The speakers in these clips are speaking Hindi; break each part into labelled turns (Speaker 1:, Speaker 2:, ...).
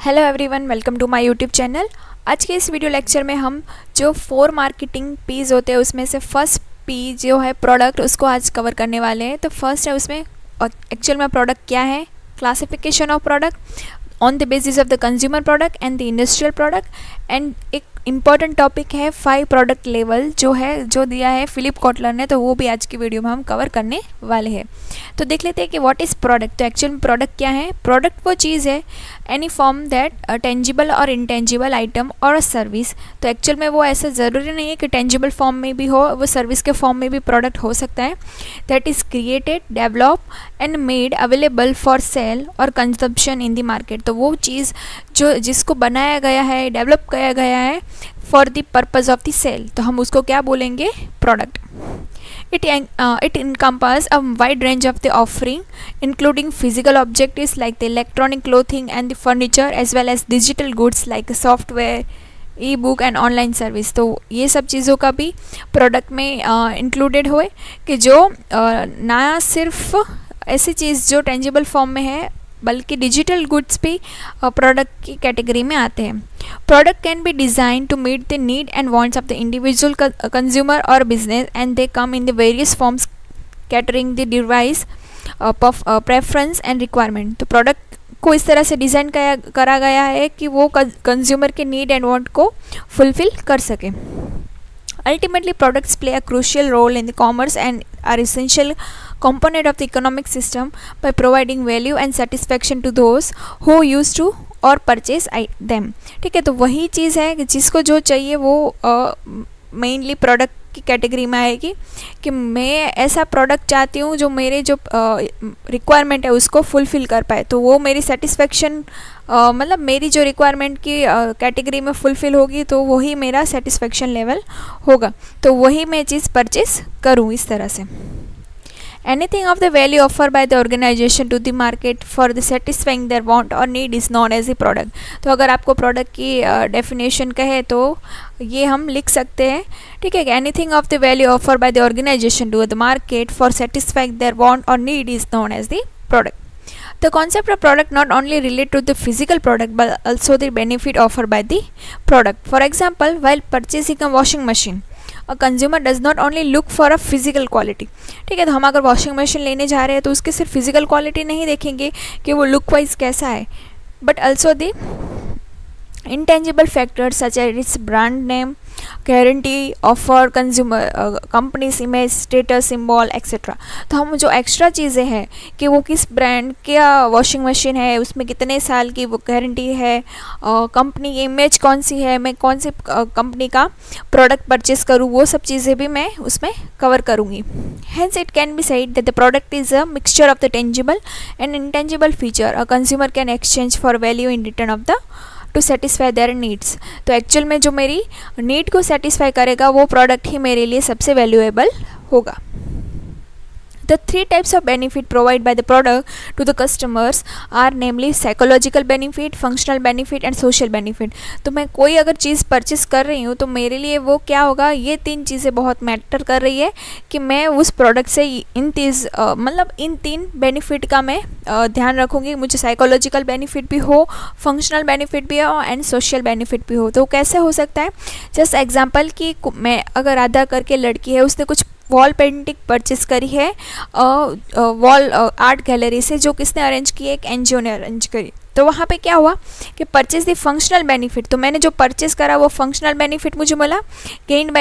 Speaker 1: Hello everyone, welcome to my YouTube channel. आज के इस वीडियो लेक्चर में हम जो 4 मार्केटिंग पीज होते हैं उसमें से फर्स्ट पी जो है प्रोडक्ट, उसको आज कवर करने वाले हैं। तो फर्स्ट है उसमें एक्चुअल में प्रोडक्ट क्या है, classification of product on the basis of the consumer product and the industrial product, and एक इम्पॉर्टेंट टॉपिक है 5 प्रोडक्ट लेवल जो दिया है फिलिप कॉटलर ने, तो वो भी आज की वीडियो में हम कवर करने वाले हैं। तो देख लेते हैं कि व्हाट इज़ प्रोडक्ट। तो एक्चुअल में प्रोडक्ट क्या है। प्रोडक्ट वो चीज़ है एनी फॉर्म दैट टेंजिबल और इंटेंजिबल आइटम और सर्विस। तो एक्चुअल में वो ऐसा ज़रूरी नहीं है कि टेंजिबल फॉर्म में भी हो, वो सर्विस के फॉर्म में भी प्रोडक्ट हो सकता है। That is created, develop and made available for sale और कंजम्पशन इन द मार्केट। तो वो चीज़ जिसको बनाया गया है, डेवलप किया गया है for the purpose of the sale, तो हम उसको क्या बोलेंगे, product. It encompasses a wide range of the offering, including physical objects like the electronic clothing and the furniture, as well as digital goods like software, e-book and online service. तो ये सब चीज़ों का भी प्रोडक्ट में इंक्लूडेड हुए कि जो ना सिर्फ ऐसी चीज़ जो टेंजिबल फॉर्म में है, बल्कि डिजिटल गुड्स भी प्रोडक्ट की कैटेगरी में आते हैं। Product can be design to meet the need and wants of the individual consumer और business, and they come in the various forms catering the device preference and requirement. तो प्रोडक्ट को इस तरह से डिज़ाइन करा गया है कि वो कंज्यूमर के नीड एंड वांट को फुलफिल कर सके। Ultimately, products play a crucial role in the commerce and are essential component of the economic system by providing value and satisfaction to those who use to or purchase them। ठीक है, तो वही चीज़ है कि जिसको जो चाहिए वो मेनली प्रोडक्ट की कैटेगरी में आएगी कि मैं ऐसा प्रोडक्ट चाहती हूँ जो मेरे जो रिक्वायरमेंट है उसको फुलफ़िल कर पाए। तो वो मेरी सेटिस्फेक्शन मतलब मेरी जो रिक्वायरमेंट की कैटेगरी में फुलफ़िल होगी तो वही मेरा सेटिस्फेक्शन लेवल होगा, तो वही मैं चीज़ परचेस करूँ इस तरह से। Anything of the value offered by the organization to the market for the satisfying their want or need is known as a product। तो अगर आपको प्रोडक्ट की डेफिनेशन कहे तो ये हम लिख सकते हैं, ठीक है। Anything of the value offer by the organisation to the market for satisfying their want और need is known as the product. The concept of product not only relate to the physical product but also the benefit offered by the product. For example, while purchasing a washing machine, a consumer does not only look for a physical quality। ठीक है, तो हम अगर वॉशिंग मशीन लेने जा रहे हैं तो उसके सिर्फ फिजिकल क्वालिटी नहीं देखेंगे कि वो लुक वाइज कैसा है, but also the intangible factors such as its brand name, guarantee, offer, consumer company's image, status symbol etc। तो हम जो एक्स्ट्रा चीज़ें हैं कि वो किस ब्रांड क्या वॉशिंग मशीन है, उसमें कितने साल की वो गारंटी है, कंपनी की इमेज कौन सी है, मैं कौन सी कंपनी का प्रोडक्ट परचेस करूँ, वो सब चीज़ें भी मैं उसमें कवर करूँगी। Hence it can be said that the product is a mixture of the tangible and intangible feature a consumer can exchange for value in return of the to satisfy their needs. तो एक्चुअल में जो मेरी नीड को सेटिस्फाई करेगा वो प्रोडक्ट ही मेरे लिए सबसे वैल्यूएबल होगा। The 3 types of benefit provided by the product to the customers are namely psychological benefit, functional benefit and social benefit। तो मैं कोई अगर चीज़ परचेस कर रही हूँ तो मेरे लिए वो क्या होगा, ये 3 चीज़ें बहुत मैटर कर रही है कि मैं उस प्रोडक्ट से इन 3 बेनिफिट का मैं ध्यान रखूँगी। मुझे साइकोलॉजिकल बेनिफिट भी हो, फंक्शनल बेनिफिट भी हो एंड सोशल बेनिफिट भी हो। तो कैसे हो सकता है, जस्ट एग्जाम्पल कि मैं अगर आधा करके लड़की है, उसने कुछ वॉल पेंटिंग परचेस करी है वॉल आर्ट गैलरी से, जो किसने अरेंज की है, एक एनजीओ ने अरेंज करी। तो वहाँ पे क्या हुआ कि परचेज द फंक्शनल बेनिफिट, तो मैंने जो परचेस करा वो फंक्शनल बेनिफिट मुझे मिला। Gained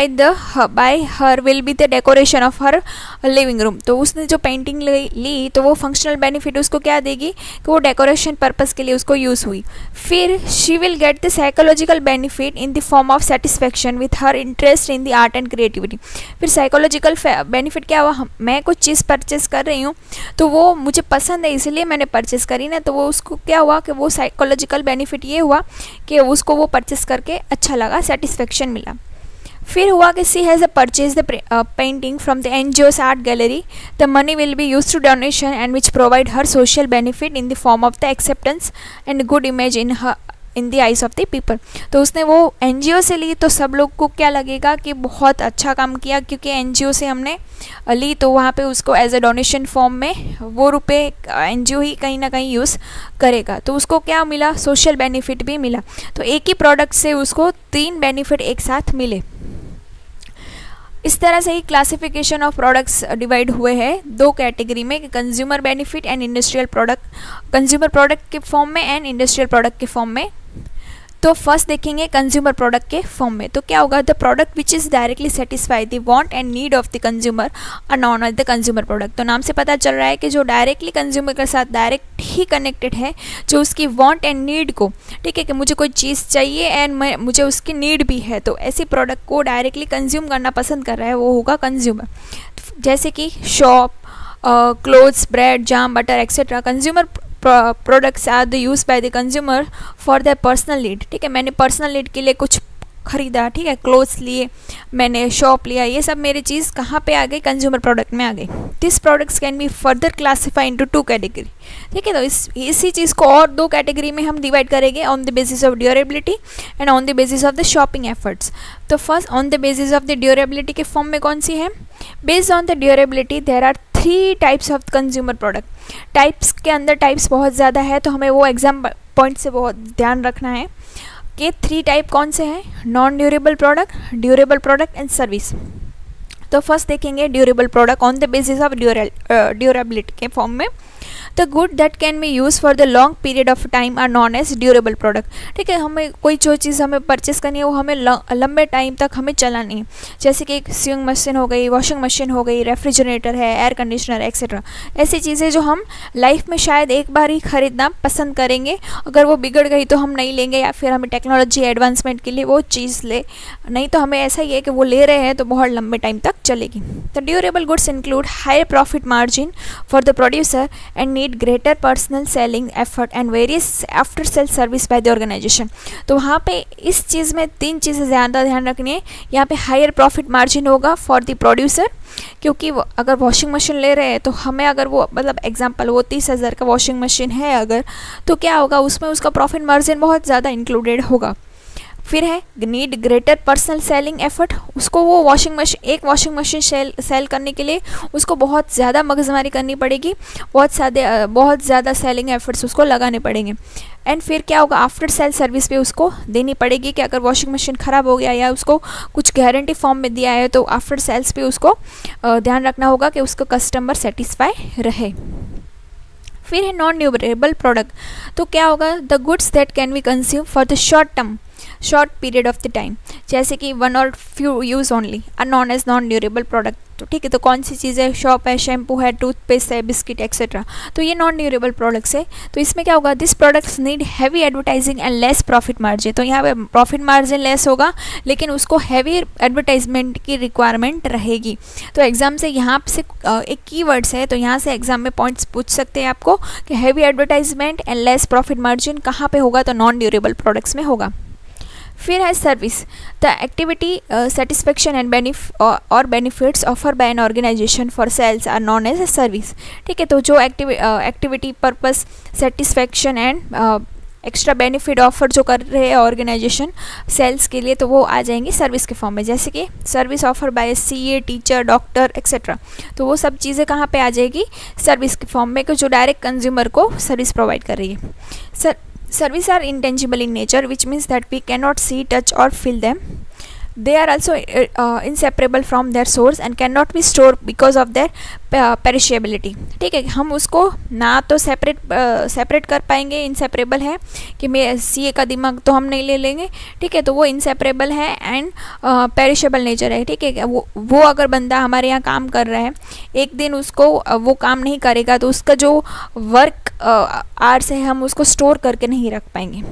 Speaker 1: by her will be the decoration of her living room. तो उसने जो पेंटिंग ली तो वो फंक्शनल बेनिफिट उसको क्या देगी कि वो डेकोरेशन पर्पज़ के लिए उसको यूज़ हुई। फिर she will get the psychological benefit in the form of satisfaction with her interest in the art and creativity. फिर साइकोलॉजिकल बेनिफिट क्या हुआ, मैं कुछ चीज़ परचेस कर रही हूँ तो वो मुझे पसंद है इसलिए मैंने परचेस करी ना, तो वो उसको क्या हुआ कि वो साइकोलॉजिकल बेनिफिट ये हुआ कि उसको वो परचेस करके अच्छा लगा, सेटिस्फेक्शन मिला। फिर हुआ कि she has purchase the painting from the NGO's art gallery, the money will be use to donation and which provide her social benefit in the form of the acceptance and good image in in the eyes of the people. तो उसने वो एनजीओ से ली तो सब लोग को क्या लगेगा कि बहुत अच्छा काम किया, क्योंकि एनजीओ से हमने ली तो वहाँ पे उसको एज ए डोनेशन फॉर्म में वो रुपए एनजीओ ही कहीं ना कहीं यूज़ करेगा। तो उसको क्या मिला, सोशल बेनिफिट भी मिला। तो एक ही प्रोडक्ट से उसको 3 बेनिफिट एक साथ मिले। इस तरह से ही क्लासिफिकेशन ऑफ प्रोडक्ट्स डिवाइड हुए हैं 2 कैटेगरी में, consumer benefit and industrial product, consumer product के फॉर्म में एंड इंडस्ट्रियल प्रोडक्ट के फॉर्म में। तो फर्स्ट देखेंगे कंज्यूमर प्रोडक्ट के फॉर्म में। तो क्या होगा, the product which is directly satisfy the want and need of the consumer are known as the consumer product. तो नाम से पता चल रहा है कि जो डायरेक्टली कंज्यूमर के साथ डायरेक्ट ही कनेक्टेड है, जो उसकी वांट एंड नीड को, ठीक है, कि मुझे कोई चीज़ चाहिए एंड मुझे उसकी नीड भी है, तो ऐसी प्रोडक्ट को डायरेक्टली कंज्यूम करना पसंद कर रहा है, वो होगा कंज्यूमर। जैसे कि shop, clothes, bread, jam, butter etcetera. Consumer products are the use by the consumer for the personal need. ठीक है, मैंने पर्सनल नीड के लिए कुछ खरीदा, ठीक है, क्लोथ्स लिए, मैंने शॉप लिया, ये सब मेरी चीज़ कहाँ पे आ गई, कंज्यूमर प्रोडक्ट में आ गई। This products can be further classify into 2 category. ठीक है, तो इसी चीज़ को और 2 कैटेगरी में हम डिवाइड करेंगे, on the basis of durability and on the basis of the shopping efforts. तो first on the basis of the durability के फॉर्म में कौन सी है, based on the durability there are 3 types of consumer product. Types के अंदर टाइप्स बहुत ज़्यादा है, तो हमें वो एग्जाम पॉइंट से बहुत ध्यान रखना है कि 3 टाइप कौन से हैं, non durable product, durable product and service. तो फर्स्ट देखेंगे durable product on the basis of durability के फॉर्म में। The good that can be use for the long period of time are known as durable product. ठीक है, हमें कोई जो चीज़ हमें परचेस करनी है वो हमें लंबे टाइम तक हमें चलानी है, जैसे कि एक सीइंग मशीन हो गई, वॉशिंग मशीन हो गई, रेफ्रिजरेटर है, एयर कंडीशनर एक्सेट्रा। ऐसी चीज़ें जो हम लाइफ में शायद एक बार ही खरीदना पसंद करेंगे, अगर वो बिगड़ गई तो हम नहीं लेंगे, या फिर हमें टेक्नोलॉजी एडवांसमेंट के लिए वो चीज़ ले, नहीं तो हमें ऐसा ही है कि वो ले रहे हैं तो बहुत लंबे टाइम तक चलेगी। The durable goods include higher profit margin for the producer and need greater personal selling effort and various after sale service by the organisation. तो वहाँ पे इस चीज़ में 3 चीज़ें ज़्यादा ध्यान रखनी है। यहाँ पे हायर प्रॉफिट मार्जिन होगा फॉर द प्रोड्यूसर, क्योंकि अगर वॉशिंग मशीन ले रहे हैं तो हमें अगर वो मतलब एग्जांपल वो 30,000 का वॉशिंग मशीन है अगर, तो क्या होगा उसमें उसका प्रॉफिट मार्जिन बहुत ज़्यादा इंक्लूडेड होगा। फिर है need greater personal selling effort, उसको वो एक वॉशिंग मशीन सेल करने के लिए उसको बहुत ज़्यादा मगजमारी करनी पड़ेगी, बहुत ज़्यादा सेलिंग एफर्ट्स उसको लगाने पड़ेंगे। एंड फिर क्या होगा, आफ्टर सेल सर्विस भी उसको देनी पड़ेगी कि अगर वॉशिंग मशीन ख़राब हो गया या उसको कुछ गारंटी फॉर्म में दिया है तो आफ्टर सेल्स भी उसको ध्यान रखना होगा कि उसको कस्टमर सेटिस्फाई रहे। फिर है नॉन ड्यूरेबल प्रोडक्ट। तो क्या होगा, the goods that can be consume for the short period of the time, जैसे कि 1 और few use only are known as non durable product. तो ठीक है, तो कौन सी चीज़ है, शॉप है, शैम्पू है, टूथपेस्ट है, बिस्किट एक्सेट्रा, तो ये नॉन ड्यूरेबल प्रोडक्ट्स है। तो इसमें क्या होगा, this products need heavy advertising and less profit margin. तो यहाँ पे प्रॉफिट मार्जिन लेस होगा लेकिन उसको हैवी एडवर्टाइजमेंट की रिक्वायरमेंट रहेगी। तो एग्जाम से यहाँ से एक कीवर्ड्स है, तो यहाँ से एग्जाम में पॉइंट्स पूछ सकते हैं आपको कि heavy advertisement and less profit margin कहाँ पे होगा, तो नॉन ड्यूरेबल प्रोडक्ट्स में होगा। फिर है service. The activity satisfaction and benefits offer by an organisation for sales are known as a service. ठीक है, तो जो activity purpose satisfaction and extra benefit offer जो कर रहे हैं ऑर्गेनाइजेशन सेल्स के लिए, तो वो आ जाएंगी सर्विस के फॉर्म में, जैसे कि service offer by CA, teacher, doctor etcetera. तो वो सब चीज़ें कहाँ पे आ जाएगी, सर्विस के फॉर्म में, जो डायरेक्ट कंज्यूमर को सर्विस प्रोवाइड कर रही है। Services are intangible in nature, which means that we cannot see, touch or feel them. They are also inseparable from their source and cannot be stored because of their perishability. ठीक है, हम उसको ना तो सेपरेट कर पाएंगे, इनसेपरेबल है कि मैं सीए का दिमाग तो हम नहीं ले लेंगे। ठीक है, तो वो इनसेपरेबल है एंड पेरिशेबल नेचर है। ठीक है, वो अगर बंदा हमारे यहाँ काम कर रहा है, एक दिन उसको वो काम नहीं करेगा तो उसका जो वर्क आवर्स है हम उसको स्टोर करके नहीं रख पाएंगे।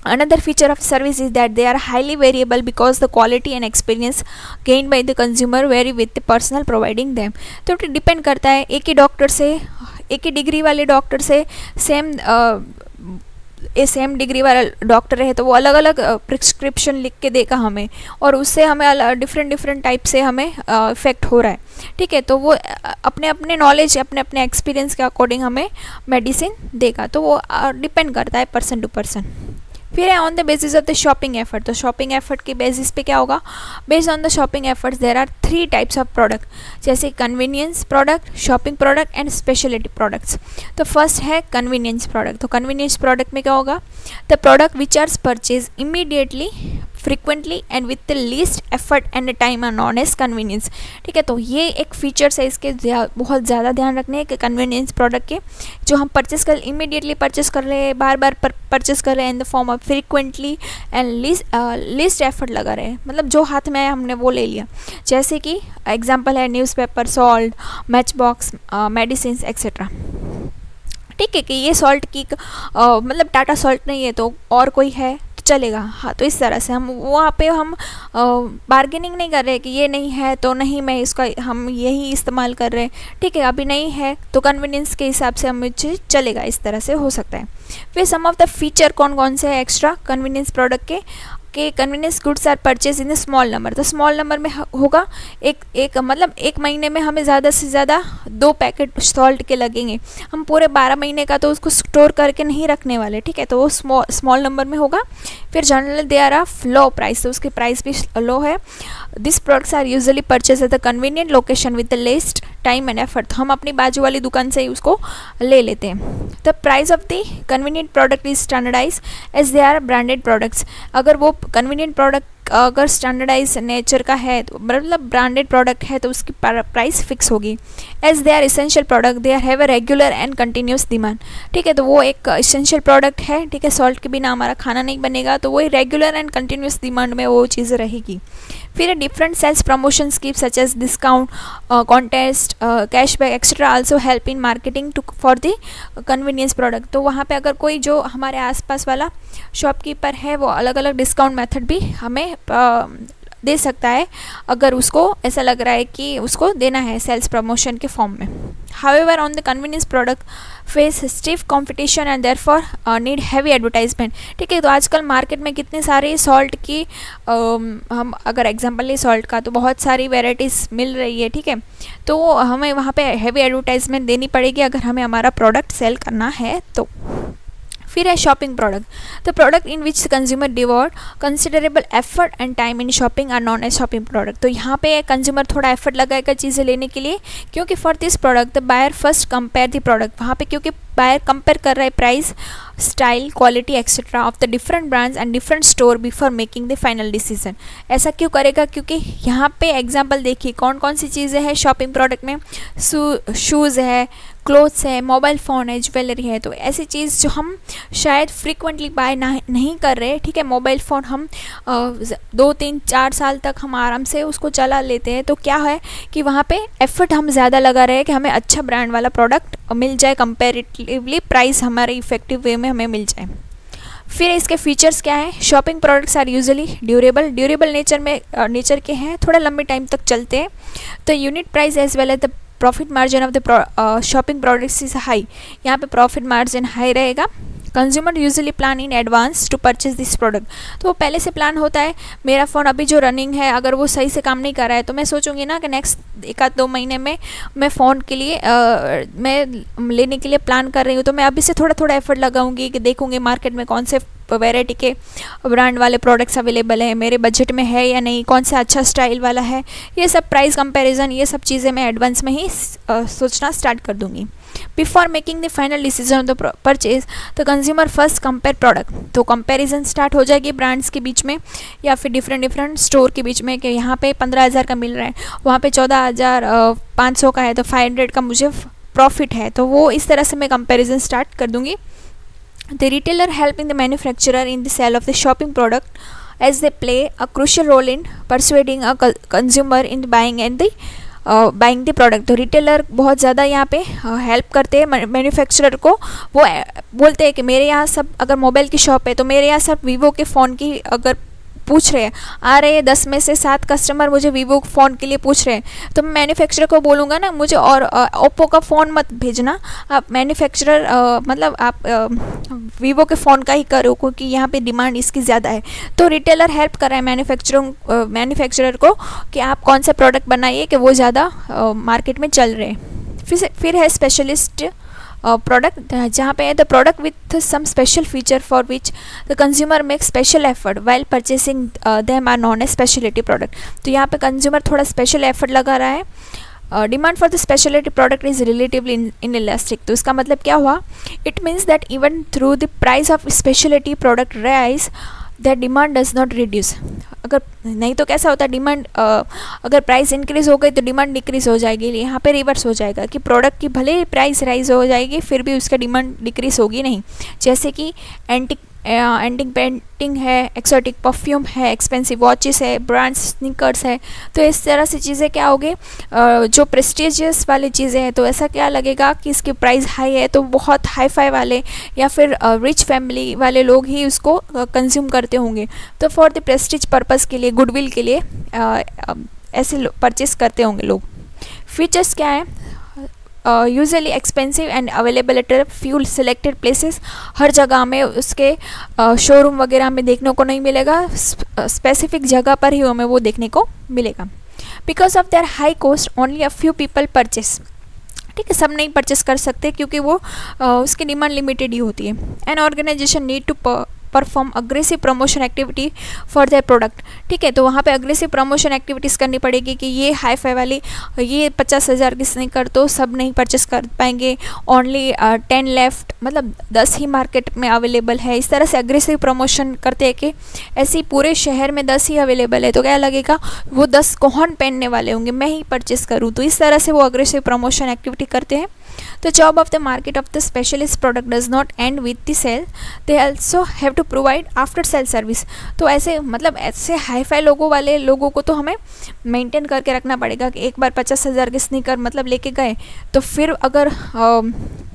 Speaker 1: Another feature of service is that they are highly variable because the quality and experience gained by the consumer vary with the personal providing them. तो डिपेंड करता है, एक ही डिग्री वाले डॉक्टर से सेम डिग्री वाला डॉक्टर है तो वो अलग अलग प्रिस्क्रिप्शन लिख के देगा हमें, और उससे हमें डिफरेंट टाइप से हमें इफेक्ट हो रहा है। ठीक है, तो वो अपने नॉलेज, अपने एक्सपीरियंस के अकॉर्डिंग हमें मेडिसिन देगा, तो वो डिपेंड करता है पर्सन टू पर्सन। फिर है on the basis of the shopping effort. तो शॉपिंग एफर्ट के बेसिस पे क्या होगा, based on the shopping efforts there are 3 types of product, जैसे convenience product, shopping product and speciality products. तो फर्स्ट है कन्वीनियंस प्रोडक्ट। तो कन्वीनियंस प्रोडक्ट में क्या होगा, the product which are purchase immediately, frequently and with the least effort and time are known as convenience. ठीक है, तो ये एक फीचर्स है इसके बहुत ज़्यादा ध्यान रखने हैं कि कन्वीनियंस प्रोडक्ट के, जो हम परचेस कर इमीडिएटली परचेस कर रहे हैं, बार बार परचेस कर रहे हैं इन the form of frequently and least effort लगा रहे हैं, मतलब जो हाथ में आया हमने वो ले लिया। जैसे कि एग्जाम्पल है newspaper, salt, match box, medicine etcetera. ठीक है कि ये सॉल्ट की मतलब टाटा सॉल्ट नहीं है तो और कोई है चलेगा। हाँ, तो इस तरह से हम वहाँ पे हम बार्गेनिंग नहीं कर रहे कि ये नहीं है तो नहीं, मैं इसका हम यही इस्तेमाल कर रहे हैं। ठीक है, अभी नहीं है तो कन्वीनियंस के हिसाब से हम चलेगा, इस तरह से हो सकता है। फिर सम ऑफ द फीचर कौन कौन से है एक्स्ट्रा कन्वीनियंस प्रोडक्ट के convenience goods are purchase in the small number. तो स्मॉल नंबर में होगा एक मतलब एक महीने में हमें ज़्यादा से ज़्यादा 2 पैकेट सॉल्ट के लगेंगे, हम पूरे 12 महीने का तो उसको स्टोर करके नहीं रखने वाले। ठीक है, तो वो स्मॉल नंबर में होगा। फिर general they are of low price, तो उसकी प्राइस भी लो है। This products are usually purchase at the convenient location with the least time and effort. हम अपनी बाजू वाली दुकान से ही उसको ले लेते हैं। The price of the convenient product is standardise as they are branded products. अगर वो कन्वीनियंट प्रोडक्ट अगर स्टैंडर्डाइज नेचर का है तो मतलब ब्रांडेड प्रोडक्ट है तो उसकी प्राइस फिक्स होगी। As they are essential product they are have a regular and continuous demand. ठीक है, तो वो एक इसेंशियल प्रोडक्ट है। ठीक है, सॉल्ट के बिना हमारा खाना नहीं बनेगा, तो वही रेगुलर एंड कंटिन्यूस डिमांड में वो चीज़ रहेगी। फिर different sales promotion scheme such as discount, contest, cashback etcetera also help in marketing to for the convenience product. तो वहाँ पे अगर कोई जो हमारे आसपास वाला शॉपकीपर है वो अलग अलग डिस्काउंट मेथड भी हमें दे सकता है, अगर उसको ऐसा लग रहा है कि उसको देना है सेल्स प्रमोशन के फॉर्म में। However on the convenience product face stiff competition and therefore need heavy advertisement. ठीक है, तो आजकल मार्केट में कितने सारे सॉल्ट की हम अगर एग्जांपल ले सॉल्ट का तो बहुत सारी वेराइटीज़ मिल रही है। ठीक है, तो हमें वहाँ पे हैवी एडवर्टाइजमेंट देनी पड़ेगी अगर हमें हमारा प्रोडक्ट सेल करना है तो। फिर है shopping product. The product in which consumer devote considerable effort and time in shopping are known as shopping product. तो यहाँ पे कंज्यूमर थोड़ा एफर्ट लगाएगा चीज़ें लेने के लिए, क्योंकि for this product the buyer first compare the product. वहाँ पे क्योंकि बायर कंपेयर कर रहा है price, style, quality etcetera of the different brands and different store before making the final decision. ऐसा क्यों करेगा, क्योंकि यहाँ पे एग्जांपल देखिए कौन कौन सी चीज़ें हैं शॉपिंग प्रोडक्ट में। शूज़ है, क्लोथ्स है, मोबाइल फ़ोन है, ज्वेलरी है। तो ऐसी चीज़ जो हम शायद फ्रीक्वेंटली बाय नहीं कर रहे। ठीक है, मोबाइल फ़ोन हम 2, 3, 4 साल तक हम आराम से उसको चला लेते हैं। तो क्या है कि वहाँ पे एफर्ट हम ज़्यादा लगा रहे हैं कि हमें अच्छा ब्रांड वाला प्रोडक्ट मिल जाए, कंपेरेटिवली प्राइस हमारे इफेक्टिव वे में हमें मिल जाए। फिर इसके फीचर्स क्या है, shopping products are usually durable nature के हैं, थोड़ा लंबे टाइम तक चलते हैं। तो unit price as well as the profit margin of the shopping products is high. यहाँ पे प्रॉफिट मार्जिन हाई रहेगा। Consumer usually plan in advance to purchase this product. तो वो पहले से प्लान होता है, मेरा फ़ोन अभी जो रनिंग है अगर वो सही से काम नहीं कर रहा है तो मैं सोचूंगी ना कि नेक्स्ट 1-2 महीने में मैं फ़ोन के लिए मैं लेने के लिए प्लान कर रही हूँ, तो मैं अभी से थोड़ा थोड़ा एफर्ट लगाऊंगी कि देखूंगी मार्केट में कौन से वैरायटी के ब्रांड वाले प्रोडक्ट्स अवेलेबल हैं, मेरे बजट में है या नहीं, कौन सा अच्छा स्टाइल वाला है। ये सब प्राइस कंपैरिजन, ये सब चीज़ें मैं एडवांस में ही सोचना स्टार्ट कर दूँगी। Before making the final decision of the purchase the consumer first compare product. तो कंपैरिजन स्टार्ट हो जाएगी ब्रांड्स के बीच में या फिर डिफरेंट स्टोर के बीच में कि यहाँ पे 15,000 का मिल रहा है, वहाँ पे 14,500 का है, तो 500 का मुझे प्रॉफिट है। तो वो इस तरह से मैं कंपैरिजन स्टार्ट कर दूँगी। The retailer helping the manufacturer in the sale of the shopping product as they play a crucial role in persuading a consumer in buying the product. तो रिटेलर बहुत ज़्यादा यहाँ पे हेल्प करते हैं मैन्युफैक्चरर को। वो बोलते हैं कि मेरे यहाँ सब अगर मोबाइल की शॉप है तो मेरे यहाँ सब वीवो के फ़ोन की अगर पूछ रहे हैं, आ रहे हैं 10 में से 7 कस्टमर मुझे वीवो फ़ोन के लिए पूछ रहे हैं, तो मैं मैन्युफैक्चरर को बोलूँगा ना मुझे और ओप्पो का फ़ोन मत भेजना, आप मैन्युफैक्चरर मतलब आप वीवो के फ़ोन का ही करो क्योंकि यहाँ पे डिमांड इसकी ज़्यादा है। तो रिटेलर हेल्प कर रहा है मैन्युफैक्चरर को कि आप कौन सा प्रोडक्ट बनाइए कि वो ज़्यादा मार्केट में चल रहे हैं। फिर है स्पेशलिस्ट प्रोडक्ट जहाँ पे है the product with some special feature for which the consumer make special effort while purchasing them are known as speciality product. तो यहाँ पे कंज्यूमर थोड़ा स्पेशल एफर्ट लगा रहा है। Demand for the speciality product is relatively in elastic. तो इसका मतलब क्या हुआ, it means that even through the price of speciality product rise that demand does not reduce. अगर नहीं तो कैसा होता है, डिमांड अगर प्राइस इंक्रीज़ हो गई तो डिमांड डिक्रीज़ हो जाएगी। यहाँ पे रिवर्स हो जाएगा कि प्रोडक्ट की भले ही प्राइस राइज हो जाएगी फिर भी उसका डिमांड डिक्रीज़ होगी नहीं। जैसे कि एंटिक पेंटिंग है, एक्सोटिक परफ्यूम है, एक्सपेंसिव वॉचेस है, ब्रांड्स स्नीकर्स है। तो इस तरह से चीज़ें क्या होगी, जो प्रेस्टिजियस वाली चीज़ें हैं तो ऐसा क्या लगेगा कि इसकी प्राइस हाई है तो बहुत हाई फाई वाले या फिर रिच फैमिली वाले लोग ही उसको कंज्यूम करते होंगे। तो फॉर द प्रेस्टिज पर्पज़ के लिए, गुडविल के लिए ऐसे परचेस करते होंगे लोग। फीचर्स क्या है, usually expensive and available at few selected places. हर जगह में उसके शोरूम वगैरह में देखने को नहीं मिलेगा, स्पेसिफिक जगह पर ही हमें वो देखने को मिलेगा। Because of their high cost only a few people purchase. ठीक है, सब नहीं परचेस कर सकते क्योंकि वो उसकी डिमांड लिमिटेड ही होती है। An organisation need to perform aggressive promotion activity for their product. ठीक है, तो वहाँ पे अग्रेसिव प्रमोशन एक्टिविटीज़ करनी पड़ेगी कि ये हाई फाई वाली, ये 50,000 की स्नीकर तो सब नहीं परचेस कर पाएंगे, ओनली 10 लेफ्ट, मतलब 10 ही मार्केट में अवेलेबल है। इस तरह से अग्रेसिव प्रमोशन करते हैं कि ऐसे पूरे शहर में 10 ही अवेलेबल है तो क्या लगेगा वो 10 कौन पहनने वाले होंगे, मैं ही परचेस करूँ। तो इस तरह से वो अग्रेसिव प्रमोशन एक्टिविटी करते हैं। The job of the market of the specialist product does not end with the sale. They also have to provide after sale service. तो ऐसे मतलब ऐसे हाई फाई लोगों वाले लोगों को तो हमें मेंटेन करके रखना पड़ेगा कि एक बार 50,000 के स्नीकर मतलब लेके गए तो फिर अगर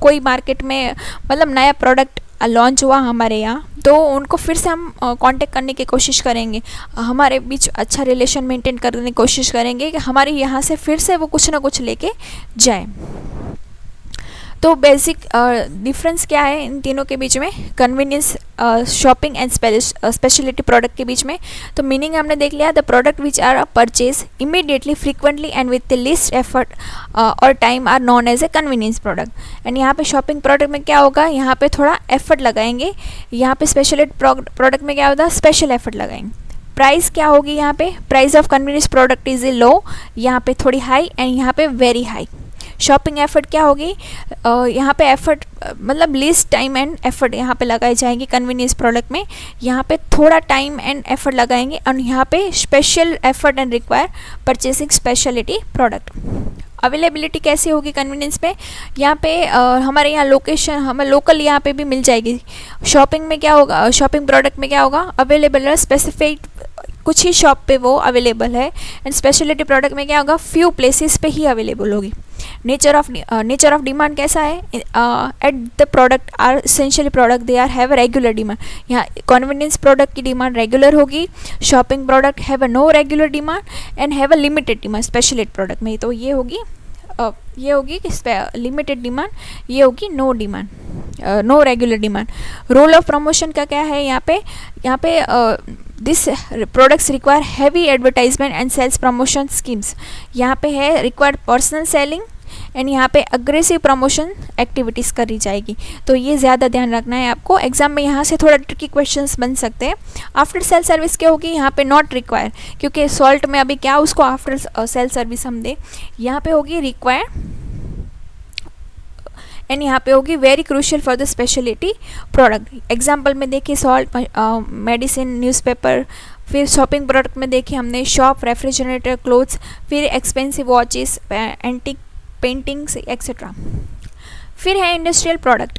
Speaker 1: कोई मार्केट में मतलब नया प्रोडक्ट लॉन्च हुआ हमारे यहाँ तो उनको फिर से हम कांटेक्ट करने की कोशिश करेंगे, हमारे बीच अच्छा रिलेशन मेंटेन करने की कोशिश करेंगे कि हमारे यहाँ से फिर से वो कुछ ना कुछ लेके जाए। तो बेसिक डिफरेंस क्या है इन तीनों के बीच में, convenience, shopping and speciality product के बीच में। तो मीनिंग हमने देख लिया, the product which are purchase immediately, frequently and with the least effort और time are known as a convenience product. And यहाँ पे शॉपिंग प्रोडक्ट में क्या होगा, यहाँ पे थोड़ा एफर्ट लगाएंगे, यहाँ पे स्पेशलिटी प्रोडक्ट में क्या होता है, स्पेशल एफर्ट लगाएंगे। प्राइस क्या होगी यहाँ पे, price of convenience product is a low, यहाँ पे थोड़ी हाई एंड यहाँ पे वेरी हाई। शॉपिंग एफर्ट क्या होगी, यहाँ पे एफर्ट मतलब लीस्ट टाइम एंड एफर्ट यहाँ पे लगाई जाएंगी कन्वीनियंस प्रोडक्ट में, यहाँ पे थोड़ा टाइम एंड एफर्ट लगाएंगे और यहाँ पे special effort and require purchasing speciality product. Availability कैसी होगी कन्वीनियंस पे, यहाँ पे हमारे यहाँ लोकेशन हमें लोकल यहाँ पे भी मिल जाएगी। शॉपिंग में क्या होगा, शॉपिंग प्रोडक्ट में क्या होगा, अवेलेबल है स्पेसिफिक कुछ ही शॉप पे वो अवेलेबल है। एंड स्पेशलिटी प्रोडक्ट में क्या होगा, फ्यू प्लेसेस पे ही अवेलेबल होगी। नेचर ऑफ डिमांड कैसा है, at the product are essentially product they are have regular demand. यहाँ कन्वीनियंस प्रोडक्ट की डिमांड रेगुलर होगी, shopping product have a no regular demand and have a limited demand speciality product में। तो ये होगी लिमिटेड डिमांड, ये होगी no demand, no regular demand. Role of promotion का क्या है, यहाँ पे this products require heavy advertisement and sales promotion schemes. यहाँ पे है रिक्वायर्ड पर्सनल सेलिंग एंड यहाँ पे अग्रेसिव प्रमोशन एक्टिविटीज़ करी जाएगी। तो ये ज़्यादा ध्यान रखना है आपको, एग्जाम में यहाँ से थोड़ा ट्रिकी क्वेश्चंस बन सकते हैं। आफ्टर सेल सर्विस क्या होगी, यहाँ पे नॉट रिक्वायर, क्योंकि सॉल्ट में अभी क्या उसको आफ्टर सेल सर्विस हम दें, यहाँ पे होगी रिक्वायर एंड यहाँ पे होगी very crucial for the speciality product. Example में देखिए सॉल्ट, मेडिसिन, न्यूज़पेपर। फिर शॉपिंग प्रोडक्ट में देखिए हमने शॉप, रेफ्रिजरेटर, क्लोथ्स, फिर expensive watches, antique paintings etcetera. फिर है इंडस्ट्रियल प्रोडक्ट।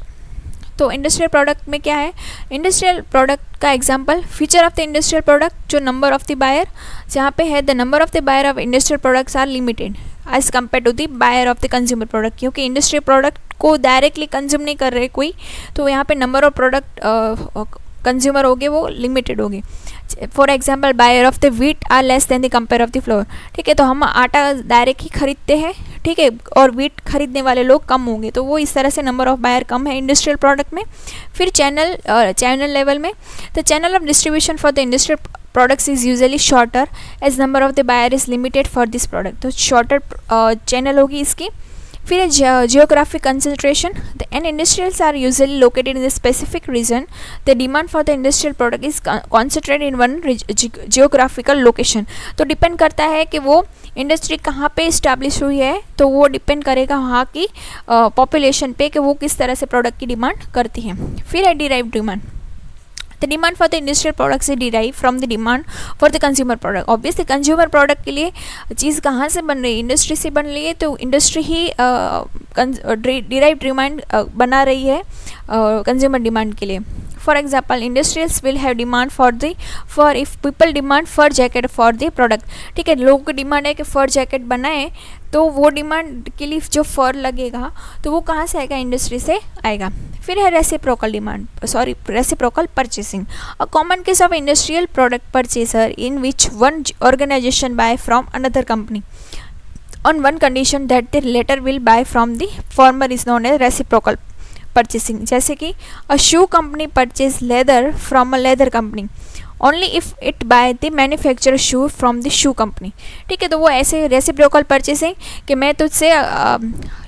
Speaker 1: तो इंडस्ट्रियल प्रोडक्ट में क्या है, इंडस्ट्रियल प्रोडक्ट का example, feature of the industrial product, जो नंबर ऑफ द बायर, जहाँ पे है the number of the buyer of industrial products are limited as compare to the buyer of the consumer product. क्योंकि इंडस्ट्रियल प्रोडक्ट को डायरेक्टली कंज्यूम नहीं कर रहे कोई, तो यहाँ पे नंबर ऑफ प्रोडक्ट कंज्यूमर होंगे वो लिमिटेड होगी। For example buyer of the wheat are less than the compare of the flour. ठीक है, तो हम आटा डायरेक्ट ही खरीदते हैं, ठीक है, और वीट खरीदने वाले लोग कम होंगे, तो वो इस तरह से नंबर ऑफ बायर कम है इंडस्ट्रियल प्रोडक्ट में। फिर चैनल लेवल में, the channel of distribution for the industrial products is usually shorter as number of the buyer is limited for this product। तो शॉर्टर चैनल होगी इसकी। फिर है geographic concentration, and industrials are usually located in the specific region, the demand for the industrial product is concentrated in one geographical location. तो डिपेंड करता है कि वो इंडस्ट्री कहाँ पे इस्टेब्लिश हुई है, तो वो डिपेंड करेगा वहाँ की पॉपुलेशन पे कि वो किस तरह से प्रोडक्ट की डिमांड करती है। फिर है derived demand, the demand for the industrial product से derive from the demand for the consumer product. Obviously consumer product के लिए चीज़ कहाँ से बन रही है, इंडस्ट्री से बन रही है, तो इंडस्ट्री ही डिराइव डिमांड बना रही है कंज्यूमर डिमांड के लिए। For example industrials will have demand for if people demand fur jacket for the product. ठीक है, लोगों की डिमांड है कि फर जैकेट बनाए, तो वो डिमांड के लिए जो फर लगेगा तो वो कहाँ से आएगा, इंडस्ट्री से आएगा। फिर है reciprocal purchasing, a common case of industrial product purchaser in which one organization buy from another company on one condition that the latter will buy from the former is known as reciprocal purchasing. जैसे कि a shoe company purchase leather from a leather company only if it buy the manufacture shoe from the shoe company. ठीक है, तो वो ऐसे रेसिप्रोकल परचेसिंग कि मैं तुझसे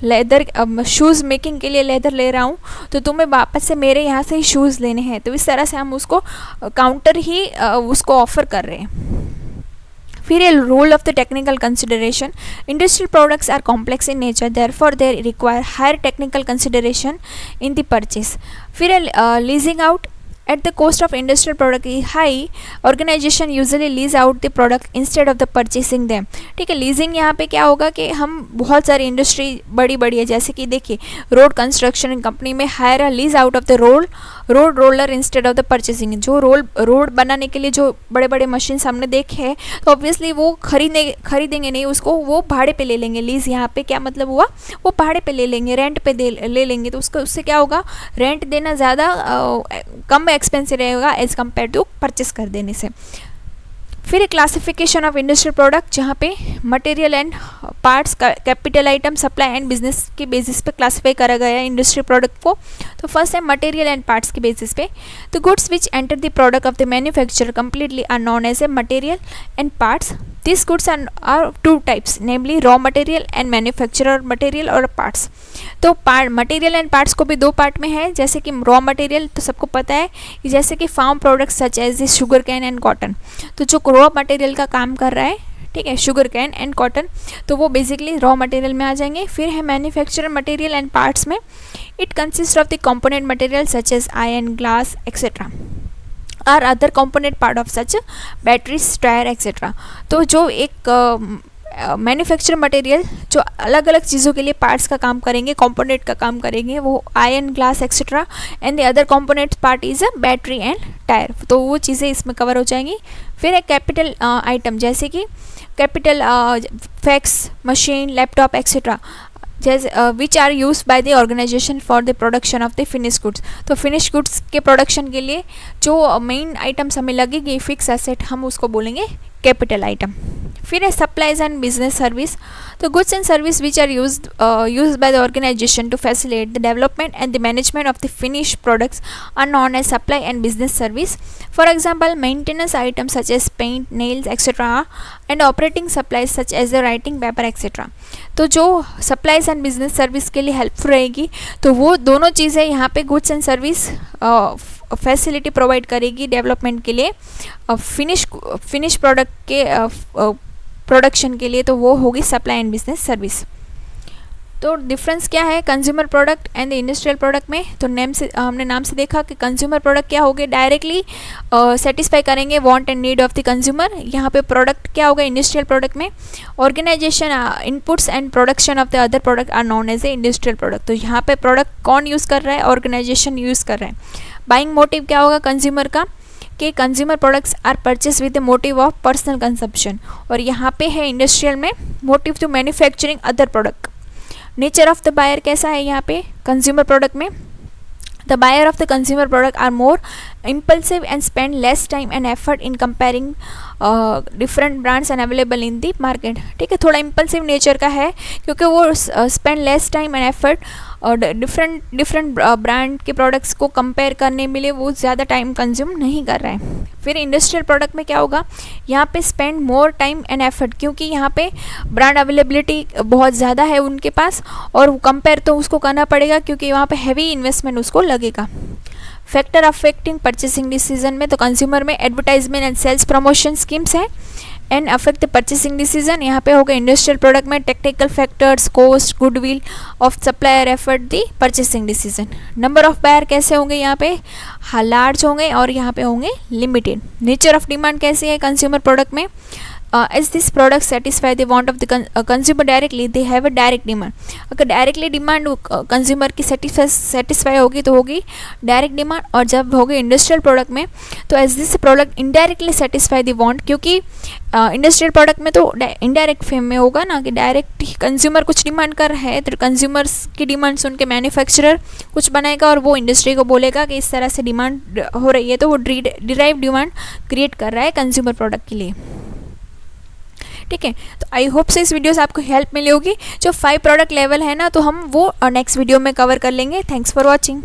Speaker 1: लेदर शूज़ मेकिंग के लिए लेदर ले रहा हूँ, तो तुम्हें वापस से मेरे यहाँ से ही शूज़ लेने हैं, तो इस तरह से हम उसको काउंटर ही उसको ऑफर कर रहे हैं। फिर ये role of the technical consideration, industrial products are complex in nature, therefore they require higher technical consideration in the purchase. फिर leasing out, at the cost of industrial product is high, organization usually lease out the product instead of the purchasing them। ठीक है, लीजिंग यहाँ पे क्या होगा कि हम बहुत सारी इंडस्ट्री बड़ी है, जैसे कि देखिए रोड कंस्ट्रक्शन कंपनी में higher a lease out of the road roller instead of the purchasing. जो रोड बनाने के लिए जो बड़े मशीन हमने देखे हैं, तो ऑब्वियसली वो खरीदेंगे नहीं उसको, वो भाड़े पे ले लेंगे। लीज यहाँ पे क्या मतलब हुआ, वो भाड़े पे ले लेंगे, रेंट पे ले लेंगे, तो उससे क्या होगा, रेंट देना ज़्यादा कम एक्सपेंसिव रहेगा एज कम्पेयर टू परचेस कर देने से। फिर एक क्लासिफिकेशन ऑफ इंडस्ट्रियल प्रोडक्ट, जहाँ पे material and parts, capital item, supply and business के बेसिस पे क्लासीफाई करा गया है इंडस्ट्रियल प्रोडक्ट को। तो फर्स्ट है मटेरियल एंड पार्ट्स के बेसिस पे, the goods which enter the product of the manufacturer completely are known as a material and parts. These goods are two types, namely raw material and manufacturer material or parts। तो मटेरियल एंड पार्ट्स को भी दो पार्ट में है, जैसे कि रॉ मटेरियल तो सबको पता है कि जैसे कि farm products such as the sugar cane and cotton, तो जो रॉ मटेरियल का काम कर रहा है, ठीक है, शुगर कैन एंड कॉटन, तो वो बेसिकली रॉ मटेरियल में आ जाएंगे। फिर है मैन्युफैक्चरर मटेरियल एंड पार्ट्स में, it consist of the component material such as iron, glass etcetera are other component part of such batteries, tyre etcetera. तो जो एक मैन्युफैक्चर मटेरियल जो अलग अलग चीज़ों के लिए पार्ट्स का काम करेंगे, कंपोनेंट का काम करेंगे, वो iron, glass etcetera, and the other component part is a battery and tyre, तो वो चीज़ें इसमें कवर हो जाएंगी। फिर एक कैपिटल आइटम, जैसे कि capital fax, machine, laptop etcetera, जैसे which are use by the organization for the production of the finish goods. तो फिनिश गुड्स के प्रोडक्शन के लिए जो मेन आइटम्स हमें लगेगी, फिक्स एसेट, हम उसको बोलेंगे कैपिटल आइटम। फिर है सप्लाईज एंड बिजनेस सर्विस, तो goods and service which are used by the organisation to facilitate the development and the management of the finish products are known as supply and business service. For example maintenance items such as paint, nails etcetera, and operating supplies such as the writing paper etcetera. तो जो सप्लाईज एंड बिजनेस सर्विस के लिए हेल्पफुल रहेगी, तो वो दोनों चीज़ें यहाँ पे goods and service facility provide करेगी डेवलपमेंट के लिए, फिनिश प्रोडक्ट के प्रोडक्शन के लिए, तो वो होगी सप्लाई एंड बिजनेस सर्विस। तो डिफरेंस क्या है consumer product and the industrial product में, तो हमने नाम से देखा कि कंज्यूमर प्रोडक्ट क्या होंगे, डायरेक्टली सेटिस्फाई करेंगे want and need of the consumer. यहाँ पे प्रोडक्ट क्या होगा इंडस्ट्रियल प्रोडक्ट में, organisation inputs and production of the other product are known as a industrial product. तो यहाँ पे प्रोडक्ट कौन यूज़ कर रहा है, ऑर्गेनाइजेशन यूज़ कर रहा है। बाइंग मोटिव क्या होगा कंज्यूमर का, कि consumer products are purchase with the motive of personal consumption, और यहाँ पे है इंडस्ट्रियल में motive to manufacturing other product. Nature of the buyer कैसा है यहाँ पे कंज्यूमर प्रोडक्ट में, the buyer of the consumer product are more impulsive and spend less time and effort in comparing different brands and available in the market। ठीक है, थोड़ा impulsive nature का है, क्योंकि वो spend less time and effort और डिफरेंट ब्रांड के प्रोडक्ट्स को कंपेयर करने में लिए वो ज़्यादा टाइम कंज्यूम नहीं कर रहा है। फिर इंडस्ट्रियल प्रोडक्ट में क्या होगा, यहाँ पे spend more time and effort, क्योंकि यहाँ पे ब्रांड अवेलेबिलिटी बहुत ज़्यादा है उनके पास और कंपेयर तो उसको करना पड़ेगा क्योंकि वहाँ पे हैवी इन्वेस्टमेंट उसको लगेगा। फैक्टर अफेक्टिंग परचेसिंग डिसीजन में तो कंज्यूमर में advertisement and sales promotion schemes है and affect the purchasing decision. यहाँ पे होगा इंडस्ट्रियल प्रोडक्ट में technical factors, cost, goodwill of supplier effort the purchasing decision. Number of buyer कैसे होंगे, यहाँ पे लार्ज होंगे और यहाँ पे होंगे लिमिटेड। नेचर ऑफ डिमांड कैसे है कंज्यूमर प्रोडक्ट में, as this product satisfy the want of the consumer directly, they have a direct demand। अगर डायरेक्टली डिमांड कंज्यूमर की सेटिस्फाई होगी तो होगी डायरेक्ट डिमांड, और जब होगी इंडस्ट्रियल प्रोडक्ट में तो as this product indirectly satisfy the want, क्योंकि इंडस्ट्रियल प्रोडक्ट में तो इनडायरेक्ट फेम में होगा ना कि डायरेक्ट कंज्यूमर कुछ डिमांड कर रहा है तो कंज्यूमर्स की डिमांड सुन के मैन्युफैक्चरर कुछ बनाएगा और वो इंडस्ट्री को बोलेगा कि इस तरह से डिमांड हो रही है, तो वो डिराइव डिमांड क्रिएट कर रहा है कंज्यूमर प्रोडक्ट के लिए। ठीक है, तो आई होप से इस वीडियो से आपको हेल्प मिली होगी। जो 5 प्रोडक्ट लेवल है ना तो हम वो नेक्स्ट वीडियो में कवर कर लेंगे। Thanks for watching.